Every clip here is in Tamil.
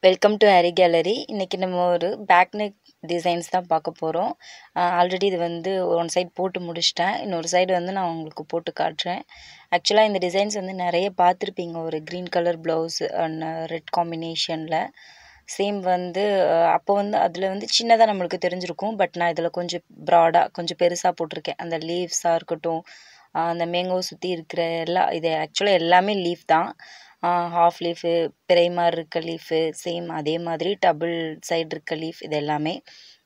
Welcome to Aari Gallery. இன்னைக்கு நம்ம ஒரு பேக் நெக் டிசைன்ஸ் தான் பார்க்க போகிறோம். ஆல்ரெடி இது வந்து ஒன் சைடு போட்டு முடிச்சிட்டேன். இன்னொரு சைடு வந்து நான் உங்களுக்கு போட்டு காட்டுறேன். ஆக்சுவலாக இந்த டிசைன்ஸ் வந்து நிறைய பார்த்துருப்பீங்க. ஒரு green colour blouse and red காம்பினேஷனில் சேம் வந்து அப்போ வந்து அதில் வந்து சின்னதாக நம்மளுக்கு தெரிஞ்சிருக்கும். பட் நான் இதில் கொஞ்சம் ப்ராடாக கொஞ்சம் பெருசாக போட்டிருக்கேன். அந்த லீவ்ஸாக இருக்கட்டும், அந்த மேங்கோ சுற்றி இருக்கிற இது ஆக்சுவலாக எல்லாமே லீஃப் தான். ஹாஃப் லீஃபு, பிறை மாதிரி இருக்க லீஃபு, சேம் அதே மாதிரி டபுள் சைடு இருக்க லீஃப்,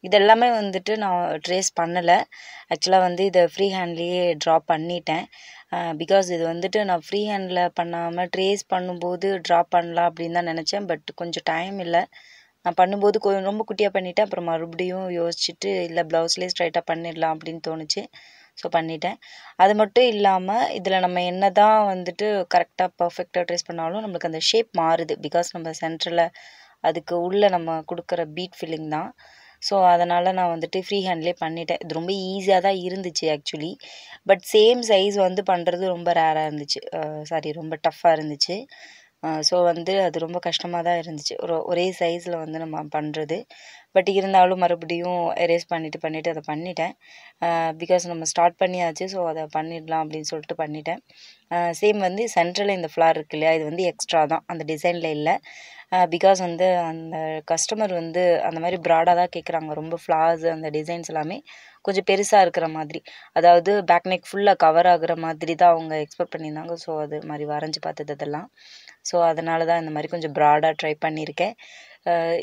இதெல்லாமே வந்துட்டு நான் ட்ரேஸ் பண்ணலை. ஆக்சுவலாக வந்து இதை ஃப்ரீ ஹேண்ட்லேயே ட்ரா பண்ணிட்டேன். பிகாஸ் இது வந்துட்டு நான் ஃப்ரீ ஹேண்டில் பண்ணாமல் ட்ரேஸ் பண்ணும்போது ட்ரா பண்ணலாம் அப்படின்னு தான் நினச்சேன். பட் கொஞ்சம் டைம் இல்லை. நான் பண்ணும்போது கொஞ்சம் ரொம்ப குட்டியாக பண்ணிவிட்டேன். அப்புறம் மறுபடியும் யோசிச்சுட்டு இல்லை ப்ளவுஸ்லேயே ஸ்ட்ரைட்டாக பண்ணிடலாம் அப்படின்னு தோணுச்சு. ஸோ பண்ணிட்டேன். அது மட்டும் இல்லாமல் இதில் நம்ம என்ன தான் வந்துட்டு கரெக்டாக பர்ஃபெக்டாக ட்ரேஸ் பண்ணாலும் நம்மளுக்கு அந்த ஷேப் மாறுது. பிகாஸ் நம்ம சென்டரில் அதுக்கு உள்ளே நம்ம கொடுக்குற பீட் ஃபில்லிங் தான். ஸோ அதனால் நான் வந்துட்டு ஃப்ரீ ஹேண்ட்லேயே பண்ணிட்டேன். இது ரொம்ப ஈஸியாக தான் இருந்துச்சு ஆக்சுவலி. பட் சேம் சைஸ் வந்து பண்ணுறது ரொம்ப ரேராக இருந்துச்சு. ரொம்ப டஃப்பாக இருந்துச்சு. ஸோ வந்து அது ரொம்ப கஷ்டமாக தான் இருந்துச்சு. ஒரே சைஸில் வந்து நம்ம பண்ணுறது. பட் இருந்தாலும் மறுபடியும் எரேஸ் பண்ணிவிட்டு அதை பண்ணிட்டேன். பிகாஸ் நம்ம ஸ்டார்ட் பண்ணியாச்சு. ஸோ அதை பண்ணிடலாம் அப்படின்னு சொல்லிட்டு பண்ணிட்டேன். சேம் வந்து சென்ட்ரலில் இந்த ஃப்ளார் இருக்கு இல்லையா, இது வந்து எக்ஸ்ட்ரா தான், அந்த டிசைனில் இல்லை. பிகாஸ் வந்து அந்த கஸ்டமர் வந்து அந்த மாதிரி ப்ராடாக தான் கேட்குறாங்க. ரொம்ப ஃப்ளார்ஸ் அந்த டிசைன்ஸ் எல்லாமே கொஞ்சம் பெருசாக இருக்கிற மாதிரி, அதாவது பேக் நெக் ஃபுல்லாக கவர் ஆகுற மாதிரி தான் அவங்க எக்ஸ்பெக்ட் பண்ணியிருந்தாங்க. ஸோ அது மாதிரி வரைஞ்சி பார்த்தது அதெல்லாம். ஸோ அதனால தான் இந்த மாதிரி கொஞ்சம் ப்ராடாக ட்ரை பண்ணியிருக்கேன்.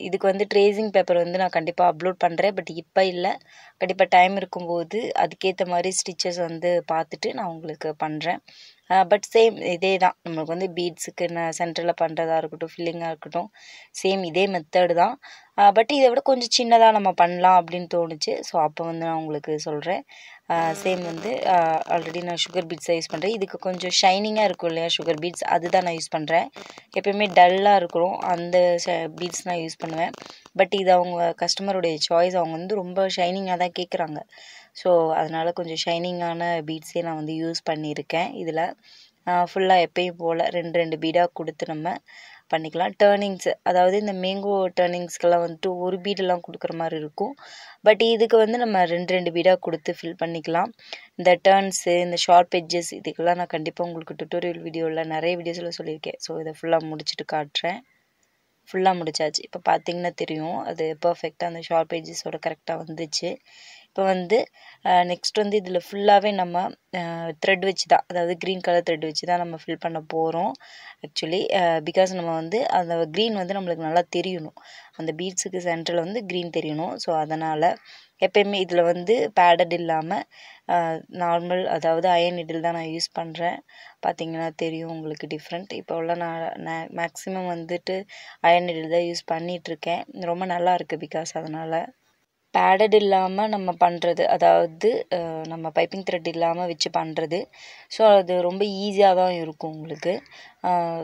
இதுக்கு வந்து ட்ரேசிங் பேப்பர் வந்து நான் கண்டிப்பாக அப்லோட் பண்ணுறேன். பட் இப்போ இல்லை, கண்டிப்பாக டைம் இருக்கும்போது அதுக்கேற்ற மாதிரி ஸ்டிச்சஸ் வந்து பார்த்துட்டு நான் உங்களுக்கு பண்ணுறேன். பட் சேம் இதே தான், நம்மளுக்கு வந்து பீட்ஸுக்கு நான் சென்டரில் பண்ணுறதா இருக்கட்டும், ஃபில்லிங்காக இருக்கட்டும், சேம் இதே மெத்தடு தான். பட் இதை விட கொஞ்சம் சின்னதாக நம்ம பண்ணலாம் அப்படின்னு தோணுச்சு. ஸோ அப்போ வந்து நான் உங்களுக்கு சொல்கிறேன். சேம் வந்து ஆல்ரெடி நான் சுகர் பீட்ஸை யூஸ் பண்ணுறேன். இதுக்கு கொஞ்சம் ஷைனிங்காக இருக்கும் இல்லையா சுகர் பீட்ஸ், அதுதான் நான் யூஸ் பண்ணுறேன். எப்போயுமே டல்லாக இருக்கிறோம் அந்த பீட்ஸ் நான் யூஸ் பண்ணுவேன். பட் இது அவங்க கஸ்டமருடைய சாய்ஸ். அவங்க வந்து ரொம்ப ஷைனிங்காக தான் கேட்குறாங்க. ஸோ அதனால் கொஞ்சம் ஷைனிங்கான பீட்ஸே நான் வந்து யூஸ் பண்ணியிருக்கேன். இதில் ஃபுல்லாக எப்பயும் போல் ரெண்டு பீடாக கொடுத்து நம்ம பண்ணிக்கலாம். டேர்னிங்ஸ், அதாவது இந்த மேங்கோ டேர்னிங்ஸ்க்கெல்லாம் வந்துட்டு ஒரு பீடெல்லாம் கொடுக்குற மாதிரி இருக்கும். பட் இதுக்கு வந்து நம்ம ரெண்டு பீடாக கொடுத்து ஃபில் பண்ணிக்கலாம். இந்த டேர்ன்ஸு, இந்த ஷார்ப் எட்ஜஸ், இதுக்கெல்லாம் நான் கண்டிப்பாக உங்களுக்கு டுட்டோரியல் வீடியோவில் நிறைய வீடியோஸில் சொல்லியிருக்கேன். ஸோ இதை ஃபுல்லாக முடிச்சுட்டு காட்டுறேன். ஃபுல்லாக முடிச்சாச்சு. இப்போ பார்த்தீங்கன்னா தெரியும், அது பர்ஃபெக்டாக அந்த ஷார்ப் எட்ஜஸோட கரெக்டாக வந்துச்சு. இப்போ வந்து நெக்ஸ்ட் வந்து இதில் ஃபுல்லாகவே நம்ம த்ரெட் வச்சு தான், அதாவது க்ரீன் கலர் த்ரெட் வச்சு தான் நம்ம ஃபில் பண்ண போகிறோம் ஆக்சுவலி. பிகாஸ் நம்ம வந்து அந்த க்ரீன் வந்து நம்மளுக்கு நல்லா தெரியணும், அந்த பீட்ஸுக்கு சென்டரில் வந்து க்ரீன் தெரியணும். ஸோ அதனால் எப்பயுமே இதில் வந்து பேடட் இல்லாமல் நார்மல், அதாவது அயன் நீடில் தான் நான் யூஸ் பண்ணுறேன். பார்த்திங்கன்னா தெரியும் உங்களுக்கு டிஃப்ரெண்ட். இப்போ உள்ள நான் மேக்ஸிமம் வந்துட்டு அயன் நீடில் தான் யூஸ் பண்ணிகிட்ருக்கேன். ரொம்ப நல்லா இருக்குது. பிகாஸ் அதனால் பேடட் இல்லாமல் நம்ம பண்ணுறது, அதாவது நம்ம பைப்பிங் த்ரெட் இல்லாமல் வச்சு பண்ணுறது. ஸோ அது ரொம்ப ஈஸியாக தான் இருக்கும் உங்களுக்கு.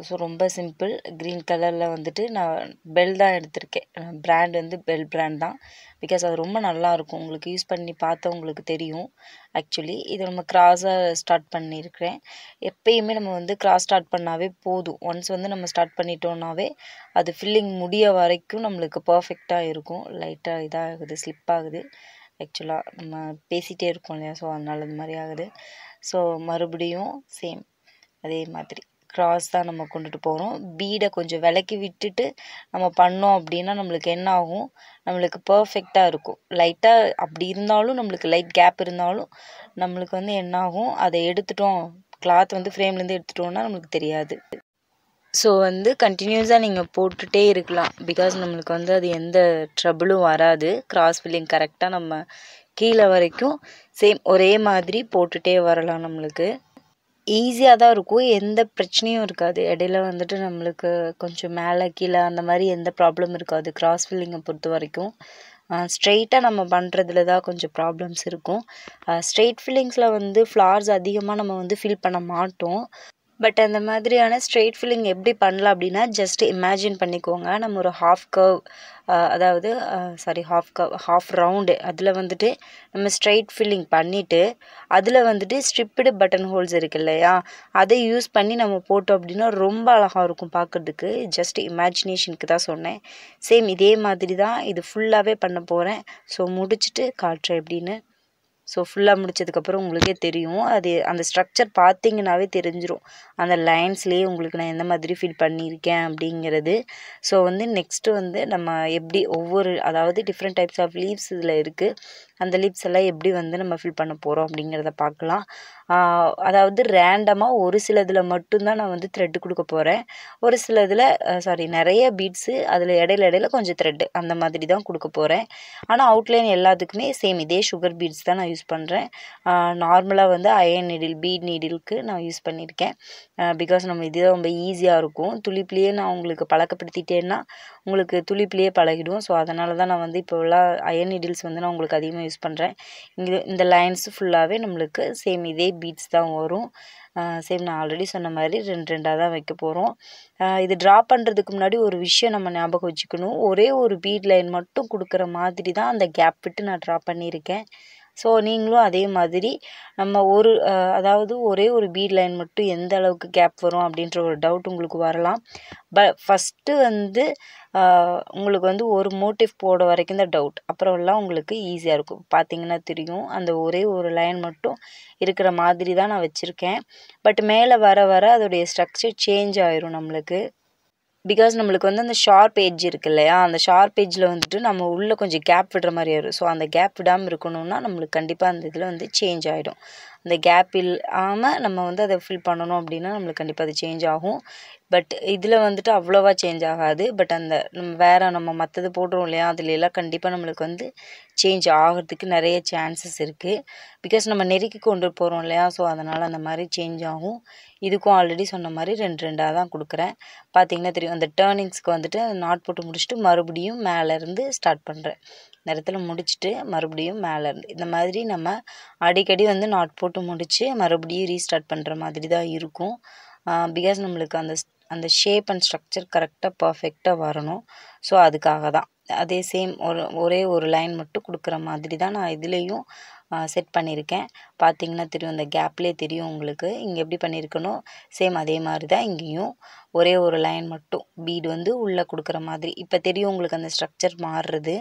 ஸோ ரொம்ப சிம்பிள். க்ரீன் கலரில் வந்துட்டு நான் பெல் தான் எடுத்திருக்கேன். பிராண்ட் வந்து பெல் பிராண்ட் தான். பிகாஸ் அது ரொம்ப நல்லாயிருக்கும். உங்களுக்கு யூஸ் பண்ணி பார்த்தா உங்களுக்கு தெரியும். ஆக்சுவலி இது நம்ம கிராஸாக ஸ்டார்ட் பண்ணியிருக்கிறேன். எப்பயுமே நம்ம வந்து கிராஸ் ஸ்டார்ட் பண்ணாவே போதும். ஒன்ஸ் வந்து நம்ம ஸ்டார்ட் பண்ணிட்டோன்னாவே அது ஃபில்லிங் முடிய வரைக்கும் நம்மளுக்கு பர்ஃபெக்டாக இருக்கும். லைட்டாக இதாகுது, ஸ்லிப் ஆகுது. ஆக்சுவலாக நம்ம பேசிகிட்டே இருக்கோம் இல்லையா, ஸோ அதனால் இந்த மாதிரி ஆகுது. ஸோ மறுபடியும் சேம் அதே மாதிரி கிராஸ் தான் நம்ம கொண்டுட்டு போகிறோம். பீடை கொஞ்சம் விலக்கி விட்டுட்டு நம்ம பண்ணோம் அப்படின்னா நம்மளுக்கு என்ன ஆகும், நம்மளுக்கு பர்ஃபெக்டாக இருக்கும். லைட்டாக அப்படி இருந்தாலும் நம்மளுக்கு லைட் கேப் இருந்தாலும் நம்மளுக்கு வந்து என்ன ஆகும், அதை எடுத்துட்டோம், கிளாத் வந்து ஃப்ரேம்லேருந்து எடுத்துட்டோம்னா நம்மளுக்கு தெரியாது. ஸோ வந்து கண்டினியூஸாக நீங்கள் போட்டுகிட்டே இருக்கலாம். பிகாஸ் நம்மளுக்கு வந்து அது எந்த ட்ரபிளும் வராது. கிராஸ் ஃபில்லிங் கரெக்டாக நம்ம கீழே வரைக்கும் சேம் ஒரே மாதிரி போட்டுகிட்டே வரலாம். நம்மளுக்கு ஈஸியாக தான் இருக்கும், எந்த பிரச்சனையும் இருக்காது. இடையில வந்துட்டு நம்மளுக்கு கொஞ்சம் மேலே கீழே அந்த மாதிரி எந்த ப்ராப்ளம் இருக்காது கிராஸ் ஃபில்லிங்கை பொறுத்த வரைக்கும். ஸ்ட்ரெயிட்டாக நம்ம பண்ணுறதுல தான் கொஞ்சம் ப்ராப்ளம்ஸ் இருக்கும். ஸ்ட்ரெயிட் ஃபில்லிங்ஸில் வந்து ஃப்ளார்ஸ் அதிகமாக நம்ம வந்து ஃபில் பண்ண மாட்டோம். பட் அந்த மாதிரியான ஸ்ட்ரெயிட் ஃபில்லிங் எப்படி பண்ணலாம் அப்படின்னா, ஜஸ்ட் இமேஜின் பண்ணிக்கோங்க. நம்ம ஒரு ஹாஃப் கர்வ் அதாவது ஹாஃப் ரவுண்டு அதில் வந்துட்டு நம்ம ஸ்ட்ரெயிட் ஃபில்லிங் பண்ணிவிட்டு, அதில் வந்துட்டு ஸ்ட்ரிப்டு பட்டன் ஹோல்ஸ் இருக்கு இல்லையா, அதை யூஸ் பண்ணி நம்ம போட்டோம் அப்படின்னா ரொம்ப அழகாக இருக்கும் பார்க்குறதுக்கு. ஜஸ்ட் இமேஜினேஷனுக்கு தான் சொன்னேன். சேம் இதே மாதிரி தான் இது ஃபுல்லாகவே பண்ண போகிறேன். ஸோ முடிச்சுட்டு காட்டுறேன் எப்படின்னு. ஸோ ஃபுல்லாக முடிச்சதுக்கப்புறம் உங்களுக்கே தெரியும். அது அந்த ஸ்ட்ரக்சர் பார்த்தீங்கன்னாவே தெரிஞ்சிரும். அந்த லைன்ஸ்லேயே உங்களுக்கு நான் எந்த மாதிரி ஃபில் பண்ணியிருக்கேன் அப்படிங்கிறது. ஸோ வந்து நெக்ஸ்ட்டு வந்து நம்ம எப்படி அதாவது டிஃப்ரெண்ட் டைப்ஸ் ஆஃப் லீவ்ஸ் இதில் இருக்குது. அந்த லீவ்ஸ் எல்லாம் எப்படி வந்து நம்ம ஃபில் பண்ண போகிறோம் அப்படிங்கிறத பார்க்கலாம். அதாவது ரேண்டமாக ஒரு சிலதில் மட்டும்தான் நான் வந்து த்ரெட்டு கொடுக்க போகிறேன். ஒரு சிலதில் நிறைய பீட்ஸு அதில் இடையில கொஞ்சம் த்ரெட்டு அந்த மாதிரி தான் கொடுக்க போகிறேன். ஆனால் அவுட்லைன் எல்லாத்துக்குமே சேம் இதே சுகர் பீட்ஸ் தான் நான் யூஸ் பண்ணுறேன். நார்மலாக வந்து அயன் நீடில் பீட் நீடிலுக்கு நான் யூஸ் பண்ணியிருக்கேன். பிகாஸ் நம்ம இதுதான் ரொம்ப ஈஸியாக இருக்கும். துளிப்புலேயே நான் உங்களுக்கு பழக்கப்படுத்திட்டேன்னா உங்களுக்கு துளிப்புலேயே பழகிடும். ஸோ அதனால தான் நான் வந்து இப்போ உள்ள அயன் நீடில்ஸ் வந்து நான் உங்களுக்கு அதிகமாக யூஸ் பண்ணுறேன். இந்த லைன்ஸ் ஃபுல்லாகவே நம்மளுக்கு சேம் இதே பீட்ஸ் தான் வரும். சேம் நான் ஆல்ரெடி சொன்ன மாதிரி 2 தான் வைக்க போகிறோம். இது ட்ரா பண்ணுறதுக்கு முன்னாடி ஒரு விஷயம் நம்ம ஞாபகம் வச்சுக்கணும். ஒரே ஒரு பீட் லைன் மட்டும் கொடுக்குற மாதிரி தான் அந்த கேப் விட்டு நான் ட்ரா பண்ணியிருக்கேன். ஸோ நீங்களும் அதே மாதிரி நம்ம அதாவது ஒரே ஒரு பீட் லைன் மட்டும் எந்த அளவுக்கு கேப் வரும் அப்படின்ற ஒரு டவுட் உங்களுக்கு வரலாம். ஃபஸ்ட்டு வந்து உங்களுக்கு வந்து ஒரு மோட்டிவ் போட வரைக்கும் தான் டவுட். அப்புறம்லாம் உங்களுக்கு ஈஸியாக இருக்கும். பார்த்தீங்கன்னா தெரியும். அந்த ஒரே ஒரு லைன் மட்டும் இருக்கிற மாதிரி தான் நான் வச்சுருக்கேன். பட் மேலே வர வர அதோடைய ஸ்ட்ரக்சர் சேஞ்ச் ஆயிரும் நம்மளுக்கு. பிகாஸ் நம்மளுக்கு வந்து அந்த ஷார்ப் எட்ஜ் இருக்கு இல்லையா, அந்த ஷார்ப் எட்ஜில் வந்துட்டு நம்ம உள்ளே கொஞ்சம் கேப் விடுற மாதிரி ஆயிடும். ஸோ அந்த கேப் விடாமல் இருக்கணும்னா நம்மளுக்கு கண்டிப்பாக அந்த இதில் வந்து சேஞ்ச் ஆகிடும். அந்த கேப் இல்லாமல் நம்ம வந்து அதை ஃபில் பண்ணணும் அப்படின்னா நம்மளுக்கு கண்டிப்பாக அது சேஞ்ச் ஆகும். பட் இதில் வந்துட்டு அவ்வளோவா சேஞ்ச் ஆகாது. பட் நம்ம மற்றது போடுறோம் இல்லையா, அதுல எல்லாம் கண்டிப்பாக நம்மளுக்கு வந்து சேஞ்ச் ஆகிறதுக்கு நிறைய சான்சஸ் இருக்குது. பிகாஸ் நம்ம நெருக்கி கொண்டு போகிறோம் இல்லையா, ஸோ அதனால் அந்த மாதிரி சேஞ்ச் ஆகும். இதுக்கும் ஆல்ரெடி சொன்ன மாதிரி 2 தான் கொடுக்குறேன். பார்த்தீங்கன்னா தெரியும். அந்த டேர்னிங்ஸ்க்கு வந்துட்டு நாட் போட்டு முடிச்சுட்டு மறுபடியும் மேலேருந்து ஸ்டார்ட் பண்ணுறேன். இந்த இடத்துல முடிச்சுட்டு மறுபடியும் மேலேருந்து இந்த மாதிரி நம்ம அடிக்கடி வந்து நாட் போட்டு முடித்து மறுபடியும் ரீஸ்டார்ட் பண்ணுற மாதிரி தான் இருக்கும். பிகாஸ் நம்மளுக்கு அந்த ஷேப் அண்ட் ஸ்ட்ரக்சர் கரெக்டாக பர்ஃபெக்டாக வரணும். ஸோ அதுக்காக தான் அதே சேம் ஒரே ஒரு லைன் மட்டும் கொடுக்குற மாதிரி தான் நான் இதுலேயும் செட் பண்ணியிருக்கேன். பார்த்தீங்கன்னா தெரியும். அந்த கேப்லேயே தெரியும் உங்களுக்கு. இங்கே எப்படி பண்ணியிருக்கணும் சேம் அதே மாதிரி தான் இங்கேயும் ஒரே ஒரு லைன் மட்டும் பீடு வந்து உள்ளே கொடுக்குற மாதிரி. இப்போ தெரியும் உங்களுக்கு அந்த ஸ்ட்ரக்சர் மாறுறது.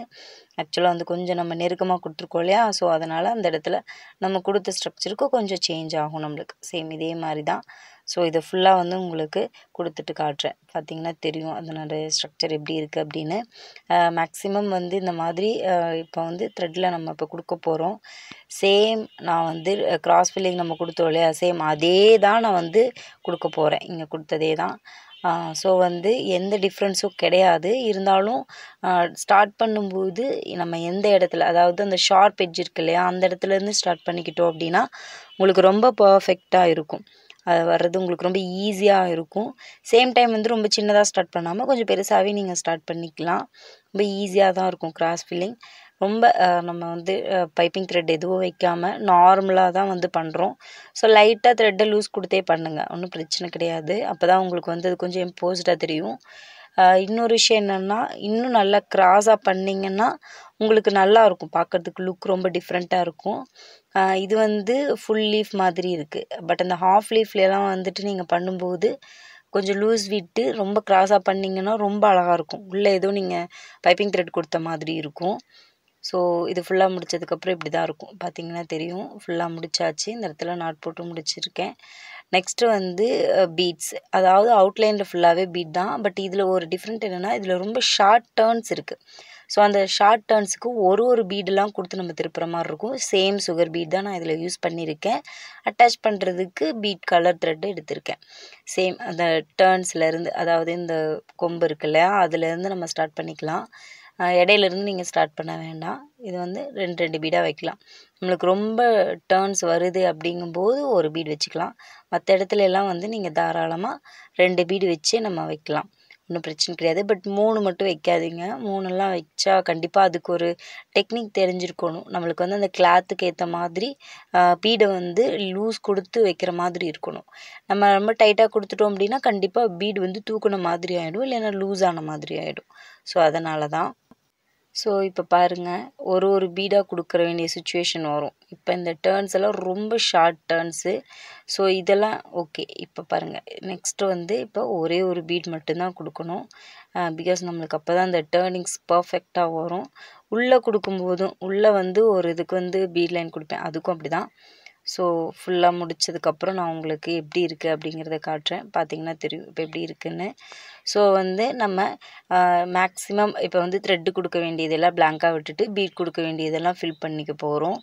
ஆக்சுவலாக வந்து கொஞ்சம் நம்ம நெருக்கமாக கொடுத்துருக்கோம் இல்லையா, ஸோ அதனால் அந்த இடத்துல நம்ம கொடுத்த ஸ்ட்ரக்சருக்கு கொஞ்சம் சேஞ்ச் ஆகும் நம்மளுக்கு. சேம் இதே மாதிரி தான். ஸோ இதை ஃபுல்லாக வந்து உங்களுக்கு கொடுத்துட்டு காட்டுறேன். பார்த்தீங்கன்னா தெரியும் அதனோட ஸ்ட்ரக்சர் எப்படி இருக்குது அப்படின்னு. மேக்ஸிமம் வந்து இந்த மாதிரி இப்போ வந்து த்ரெட்டில் நம்ம இப்போ கொடுக்க போகிறோம். சேம் நான் வந்து கிராஸ் ஃபில்லிங் நம்ம கொடுத்தோம் இல்லையா, சேம் அதே தான் நான் வந்து கொடுக்க போகிறேன். இங்கே கொடுத்ததே தான். ஸோ வந்து எந்த டிஃப்ரென்ஸும் கிடையாது. இருந்தாலும் ஸ்டார்ட் பண்ணும்போது நம்ம எந்த இடத்துல, அதாவது அந்த ஷார்ப் எட்ஜ் இருக்கு இல்லையா, அந்த இடத்துலேருந்து ஸ்டார்ட் பண்ணிக்கிட்டோம் அப்படின்னா உங்களுக்கு ரொம்ப பர்ஃபெக்டாக இருக்கும். அது வர்றது உங்களுக்கு ரொம்ப ஈஸியாக இருக்கும். சேம் டைம் வந்து ரொம்ப சின்னதாக ஸ்டார்ட் பண்ணாமல் கொஞ்சம் பெருசாகவே நீங்கள் ஸ்டார்ட் பண்ணிக்கலாம். ரொம்ப ஈஸியாக தான் இருக்கும் கிராஸ் ஃபில்லிங். ரொம்ப நம்ம வந்து பைப்பிங் த்ரெட் எதுவும் வைக்காமல் நார்மலாக தான் வந்து பண்ணுறோம். ஸோ லைட்டாக த்ரெட்டை லூஸ் கொடுத்தே பண்ணுங்கள், ஒன்றும் பிரச்சனை கிடையாது. அப்போ தான் உங்களுக்கு வந்து அது கொஞ்சம் எம்போஸ்டாக தெரியும். இன்னொரு விஷயம் என்னென்னா, இன்னும் நல்லா கிராஸாக பண்ணிங்கன்னா உங்களுக்கு நல்லாயிருக்கும் பார்க்குறதுக்கு. லுக் ரொம்ப டிஃப்ரெண்ட்டாக இருக்கும். இது வந்து ஃபுல் லீஃப் மாதிரி இருக்குது. பட் அந்த ஹாஃப் லீஃப்லாம் வந்துட்டு நீங்கள் பண்ணும்போது கொஞ்சம் லூஸ் விட்டு ரொம்ப கிராஸாக பண்ணிங்கன்னா ரொம்ப அழகாக இருக்கும். உள்ளே ஏதோ நீங்கள் பைப்பிங் த்ரெட் கொடுத்த மாதிரி இருக்கும். ஸோ இது ஃபுல்லாக முடித்ததுக்கப்புறம் இப்படி தான் இருக்கும். பார்த்தீங்கன்னா தெரியும். ஃபுல்லாக முடிச்சாச்சு. இந்த இடத்துல நாட் போட்டு முடிச்சிருக்கேன். நெக்ஸ்ட்டு வந்து பீட்ஸ், அதாவது அவுட்லைனில் ஃபுல்லாகவே பீட் தான். பட் இதில் ஒரு டிஃப்ரெண்ட் என்னென்னா, இதில் ரொம்ப ஷார்ட் டேர்ன்ஸ் இருக்குது. ஸோ அந்த ஷார்ட் டேர்ன்ஸுக்கு ஒரு பீடெலாம் கொடுத்து நம்ம திருப்புற மாதிரி இருக்கும். சேம் சுகர் பீட் தான் நான் இதில் யூஸ் பண்ணியிருக்கேன். அட்டாச் பண்ணுறதுக்கு பீட் கலர் த்ரெட்டு எடுத்திருக்கேன். சேம் அந்த டேர்ன்ஸ்லேருந்து, அதாவது இந்த கொம்பு இருக்கு இல்லையா, அதுலேருந்து நம்ம ஸ்டார்ட் பண்ணிக்கலாம். இடையிலேருந்து நீங்கள் ஸ்டார்ட் பண்ண வேண்டாம். இது வந்து 2 பீடாக வைக்கலாம். நம்மளுக்கு ரொம்ப டேர்ன்ஸ் வருது அப்படிங்கும்போது ஒரு பீடு வச்சுக்கலாம். மற்ற இடத்துல எல்லாம் வந்து நீங்கள் தாராளமாக 2 பீடு வச்சு நம்ம வைக்கலாம். ஒன்றும் பிரச்சனை கிடையாது. பட் 3 மட்டும் வைக்காதீங்க. 3லாம் வச்சா கண்டிப்பாக அதுக்கு ஒரு டெக்னிக் தெரிஞ்சிருக்கணும். நம்மளுக்கு வந்து அந்த கிளாத்துக்கு ஏற்ற மாதிரி பீடை வந்து லூஸ் கொடுத்து வைக்கிற மாதிரி இருக்கணும். நம்ம ரொம்ப டைட்டாக கொடுத்துட்டோம் அப்படின்னா கண்டிப்பாக பீடு வந்து தூக்குன மாதிரி ஆகிடும், இல்லைன்னா லூஸ் ஆன மாதிரி ஆகிடும். ஸோ அதனால தான். ஸோ இப்போ பாருங்கள், ஒரு பீடாக கொடுக்குற வேண்டிய சுச்சுவேஷன் வரும். இப்போ இந்த டர்ன்ஸ் எல்லாம் ரொம்ப ஷார்ட் டர்ன்ஸு. ஸோ இதெல்லாம் ஓகே. இப்போ பாருங்கள், நெக்ஸ்ட்டு வந்து இப்போ ஒரு பீட் மட்டும்தான் கொடுக்கணும். பிகாஸ் நம்மளுக்கு அப்போ தான் அந்த டேர்னிங்ஸ் பர்ஃபெக்டாக வரும். உள்ளே கொடுக்கும்போதும் உள்ளே வந்து ஒரு இதுக்கு வந்து பீட் லைன் கொடுப்பேன், அதுக்கும் அப்படி தான். ஸோ ஃபுல்லாக முடித்ததுக்கப்புறம் நான் உங்களுக்கு எப்படி இருக்குது அப்படிங்கிறத காட்டுறேன். பார்த்தீங்கன்னா தெரியும் இப்போ எப்படி இருக்குன்னு. ஸோ வந்து நம்ம மேக்ஸிமம் இப்போ வந்து த்ரெட்டு கொடுக்க வேண்டியதெல்லாம் பிளாங்காக விட்டுட்டு பீட் கொடுக்க வேண்டியதெல்லாம் ஃபில் பண்ணிக்க போகிறோம்.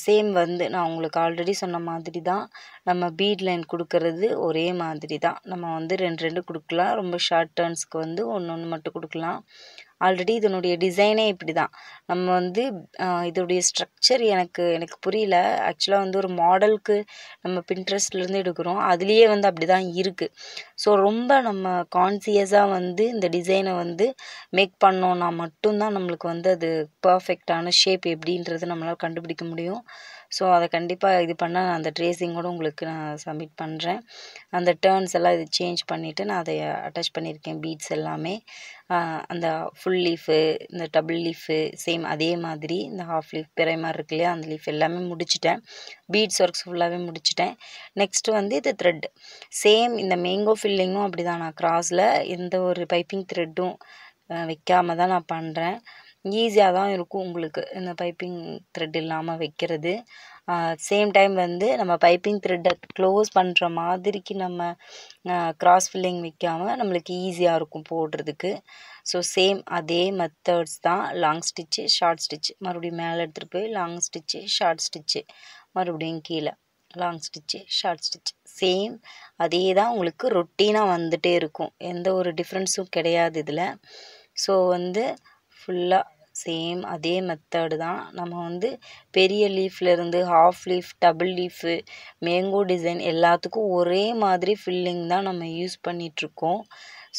சேம் வந்து நான் உங்களுக்கு ஆல்ரெடி சொன்ன மாதிரி தான் நம்ம பீட் லைன் கொடுக்கறது ஒரே மாதிரி தான். நம்ம வந்து 2 கொடுக்கலாம். ரொம்ப ஷார்ட் டர்ன்ஸ்க்கு வந்து 1 மட்டும் கொடுக்கலாம். ஆல்ரெடி இதனுடைய டிசைனே இப்படி தான். நம்ம வந்து இதோடைய ஸ்ட்ரக்சர் எனக்கு புரியல. ஆக்சுவலாக வந்து ஒரு மாடலுக்கு நம்ம பின்ட்ரெஸ்ட்லேருந்து எடுக்கிறோம், அதுலேயே வந்து அப்படி தான் இருக்குது. ஸோ ரொம்ப நம்ம கான்சியஸாக வந்து இந்த டிசைனை வந்து மேக் பண்ணோன்னா மட்டும்தான் நம்மளுக்கு வந்து அது பர்ஃபெக்டான ஷேப் எப்படின்றது நம்மளால் கண்டுபிடிக்க முடியும். ஸோ அதை கண்டிப்பாக இது பண்ணால் நான் அந்த ட்ரேசிங்கோடு உங்களுக்கு நான் சப்மிட் பண்ணுறேன். அந்த டர்ன்ஸ் எல்லாம் இது சேஞ்ச் பண்ணிவிட்டு நான் அதை அட்டாச் பண்ணியிருக்கேன், பீட்ஸ் எல்லாமே. அந்த ஃபுல் லீஃபு, இந்த டபுள் லீஃபு சேம் அதே மாதிரி இந்த ஹாஃப் லீஃப் பிறை மாதிரி இருக்கு இல்லையா, அந்த லீஃப் எல்லாமே முடிச்சிட்டேன். பீட்ஸ் ஒர்க்ஸ் ஃபுல்லாகவே முடிச்சிட்டேன். நெக்ஸ்ட்டு வந்து இது த்ரெட். சேம் இந்த மேங்கோ ஃபில்லிங்கும் அப்படி தான். நான் கிராஸில் எந்த ஒரு பைப்பிங் த்ரெட்டும் வைக்காமல் தான் நான் பண்ணுறேன். ஈஸியாக தான் இருக்கும் உங்களுக்கு இந்த பைப்பிங் த்ரெட் இல்லாமல் வைக்கிறது. சேம் டைம் வந்து நம்ம பைப்பிங் த்ரெட்டை க்ளோஸ் பண்ணுற மாதிரிக்கு நம்ம கிராஸ் ஃபில்லிங் வைக்காமல் நம்மளுக்கு ஈஸியாக இருக்கும் போடுறதுக்கு. ஸோ சேம் அதே மெத்தட்ஸ் தான். லாங் ஸ்டிச்சு, ஷார்ட் ஸ்டிச்சு, மறுபடியும் மேலே எடுத்துகிட்டு போய் லாங் ஸ்டிச்சு, ஷார்ட் ஸ்டிச்சு, மறுபடியும் கீழே long stitch, short stitch. Same அதே தான் உங்களுக்கு ரொட்டீனாக வந்துகிட்டே இருக்கும். எந்த ஒரு டிஃப்ரென்ஸும் கிடையாது இதில். ஸோ வந்து ஃபுல்லாக சேம் அதே மெத்தடு தான். நம்ம வந்து பெரிய லீஃப்லேருந்து half leaf, double leaf, mango design எல்லாத்துக்கும் ஒரே மாதிரி ஃபில்லிங் தான் நம்ம யூஸ் பண்ணிகிட்ருக்கோம்.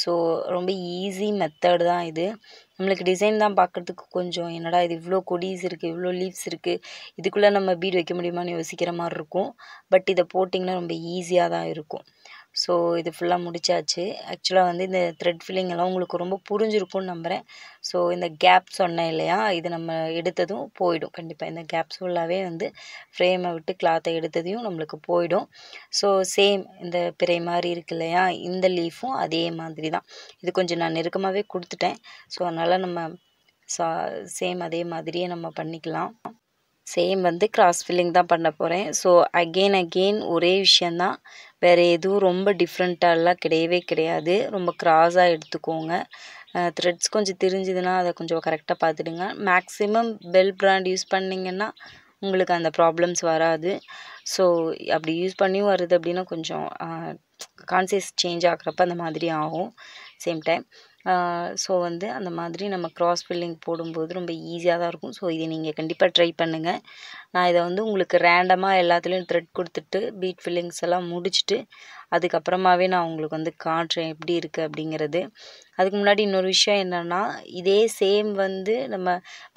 ஸோ ரொம்ப ஈஸி மெத்தடு தான் இது. நம்மளுக்கு டிசைன் தான் பார்க்குறதுக்கு கொஞ்சம் என்னடா இது இவ்வளோ கொடிஸ் இருக்குது, இவ்வளோ லீவ்ஸ் இருக்குது, இதுக்குள்ளே நம்ம பீட் வைக்க முடியுமான்னு யோசிக்கிற மாதிரி இருக்கும். பட் இதை போட்டிங்கன்னா ரொம்ப ஈஸியாக தான் இருக்கும். ஸோ இது ஃபுல்லாக முடிச்சாச்சு. ஆக்சுவலாக வந்து இந்த த்ரெட் ஃபில்லிங் எல்லாம் உங்களுக்கு ரொம்ப புரிஞ்சிருக்கும்னு நம்புகிறேன். ஸோ இந்த கேப் சொன்னேன் இல்லையா, இது நம்ம எடுத்ததும் போயிடும் கண்டிப்பாக. இந்த கேப்ஸ் ஃபுல்லாகவே வந்து ஃப்ரேமை விட்டு கிளாத்தை எடுத்ததையும் நம்மளுக்கு போயிடும். ஸோ சேம் இந்த பிறை மாதிரி இருக்கு இல்லையா, இந்த லீஃபும் அதே மாதிரி தான். இது கொஞ்சம் நான் நெருக்கமாகவே கொடுத்துட்டேன். ஸோ அதனால் நம்ம சேம் அதே மாதிரியே நம்ம பண்ணிக்கலாம். சேம் வந்து கிராஸ் ஃபில்லிங் தான் பண்ண போகிறேன். ஸோ அகெயின் ஒரே விஷயந்தான், வேறு எதுவும் ரொம்ப டிஃப்ரெண்ட்டாலாம் கிடையவே கிடையாது. ரொம்ப கிராஸாக எடுத்துக்கோங்க. த்ரெட்ஸ் கொஞ்சம் தெரிஞ்சுதுன்னா அதை கொஞ்சம் கரெக்டாக பார்த்துடுங்க. மேக்ஸிமம் பெல் பிராண்ட் யூஸ் பண்ணிங்கன்னா உங்களுக்கு அந்த ப்ராப்ளம்ஸ் வராது. ஸோ அப்படி யூஸ் பண்ணியும் வருது அப்படின்னா கொஞ்சம் கான்சியஸ் சேஞ்ச் ஆகிறப்ப அந்த மாதிரி ஆகும். சேம் டைம் ஸோ வந்து அந்த மாதிரி நம்ம கிராஸ் ஃபில்லிங் போடும்போது ரொம்ப ஈஸியாக தான் இருக்கும். ஸோ இதை நீங்கள் கண்டிப்பாக ட்ரை பண்ணுங்கள். நான் இதை வந்து உங்களுக்கு ரேண்டமாக எல்லாத்துலேயும் த்ரெட் கொடுத்துட்டு பீட் ஃபில்லிங்ஸ் எல்லாம் முடிச்சுட்டு அதுக்கப்புறமாவே நான் உங்களுக்கு வந்து காட்டுறேன் எப்படி இருக்குது அப்படிங்கிறது. அதுக்கு முன்னாடி இன்னொரு விஷயம் என்னென்னா, இதே சேம் வந்து நம்ம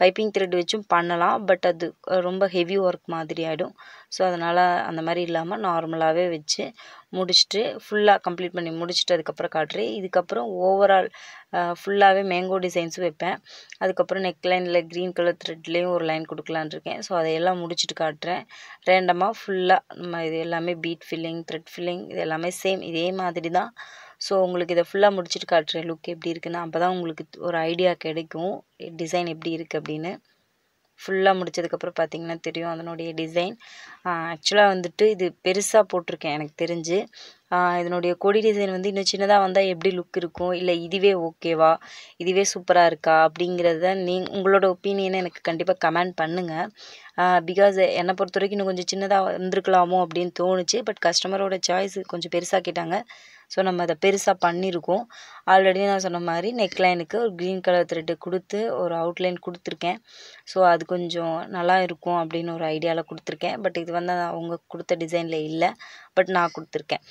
பைப்பிங் த்ரெட் வச்சும் பண்ணலாம். பட் அது ரொம்ப ஹெவி ஒர்க் மாதிரி ஆகிடும். ஸோ அதனால் அந்த மாதிரி இல்லாமல் நார்மலாகவே வச்சு முடிச்சுட்டு ஃபுல்லாக கம்ப்ளீட் பண்ணி முடிச்சுட்டு அதுக்கப்புறம் காட்டுறேன். இதுக்கப்புறம் ஓவரால் ஃபுல்லாகவே மேங்கோ டிசைன்ஸும் வைப்பேன். அதுக்கப்புறம் நெக்லைனில் க்ரீன் கலர் த்ரெட்லேயும் ஒரு லைன் கொடுக்கலான்னு இருக்கேன். ஸோ அதையெல்லாம் முடிச்சுட்டு காட்டுறேன். ரேண்டமாக ஃபுல்லாக நம்ம இது எல்லாமே பீட் ஃபில்லிங், த்ரெட் ஃபில்லிங் இது எல்லாமே சேம் இதே மாதிரி தான். ஸோ உங்களுக்கு இதை ஃபுல்லாக முடிச்சுட்டு காட்டுறேன் லுக் எப்படி இருக்குன்னு. அப்போ தான் உங்களுக்கு ஒரு ஐடியா கிடைக்கும் டிசைன் எப்படி இருக்குது அப்படின்னு. ஃபுல்லாக முடித்ததுக்கப்புறம் பார்த்திங்கன்னா தெரியும் அதனுடைய டிசைன். ஆக்சுவலாக வந்துட்டு இது பெருசாக போட்டிருக்கேன் எனக்கு தெரிஞ்சு. இதனுடைய கொடி டிசைன் வந்து இன்னும் சின்னதாக வந்தால் எப்படி லுக் இருக்கும், இல்லை இதுவே ஓகேவா, இதுவே சூப்பராக இருக்கா அப்படிங்கிறத உங்களோட ஒப்பீனியனை எனக்கு கண்டிப்பாக கமெண்ட் பண்ணுங்கள். பிகாஸ் என்னை பொறுத்த வரைக்கும் இன்னும் கொஞ்சம் சின்னதாக வந்திருக்கலாமோ அப்படின்னு தோணுச்சு. பட் கஸ்டமரோட சாய்ஸ் கொஞ்சம் பெருசாக கேட்டாங்க. ஸோ நம்ம அதை பெருசாக பண்ணியிருக்கோம். ஆல்ரெடி நான் சொன்ன மாதிரி நெக்லைனுக்கு ஒரு க்ரீன் கலர் த்ரெட்டு கொடுத்து ஒரு அவுட்லைன் கொடுத்துருக்கேன். ஸோ அது கொஞ்சம் நல்லா இருக்கும் அப்படின்னு ஒரு ஐடியாவில் கொடுத்துருக்கேன். பட் இது வந்து அவங்க கொடுத்த டிசைனில் இல்லை, பட் நான் கொடுத்துருக்கேன்.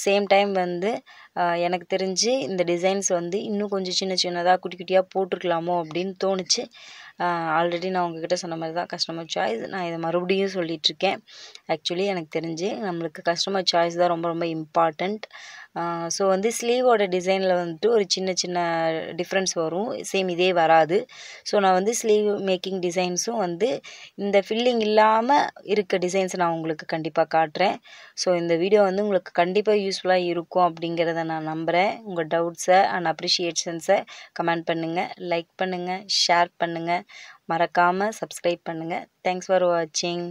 சேம் டைம் வந்து எனக்கு தெரிஞ்சு இந்த டிசைன்ஸ் வந்து இன்னும் கொஞ்சம் சின்ன சின்னதாக குட்டி குட்டியாக போட்டிருக்கலாமோ அப்படின்னு தோணுச்சு. ஆல்ரெடி நான் உங்ககிட்ட சொன்ன மாதிரி தான் கஸ்டமர் சாய்ஸ். நான் இதை மறுபடியும் சொல்லிகிட்ருக்கேன். ஆக்சுவலி எனக்கு தெரிஞ்சு நம்மளுக்கு கஸ்டமர் சாய்ஸ் தான் ரொம்ப ரொம்ப இம்பார்ட்டண்ட். ஸோ வந்து ஸ்லீவோட டிசைனில் வந்துட்டு ஒரு சின்ன சின்ன டிஃப்ரென்ஸ் வரும், சேம் இதே வராது. ஸோ நான் வந்து ஸ்லீவ் மேக்கிங் டிசைன்ஸும் வந்து இந்த ஃபில்லிங் இல்லாமல் இருக்க டிசைன்ஸ் நான் உங்களுக்கு கண்டிப்பாக காட்டுறேன். ஸோ இந்த வீடியோ வந்து உங்களுக்கு கண்டிப்பாக யூஸ்ஃபுல்லாக இருக்கும் அப்படிங்கிறத நான் நம்புகிறேன். உங்கள் டவுட்ஸை அண்ட் அப்ரிஷியேஷன்ஸை கமெண்ட் பண்ணுங்கள், லைக் பண்ணுங்கள், ஷேர் பண்ணுங்கள், மறக்காமல் சப்ஸ்கிரைப் பண்ணுங்கள். தேங்க்ஸ் ஃபார் வாட்சிங்.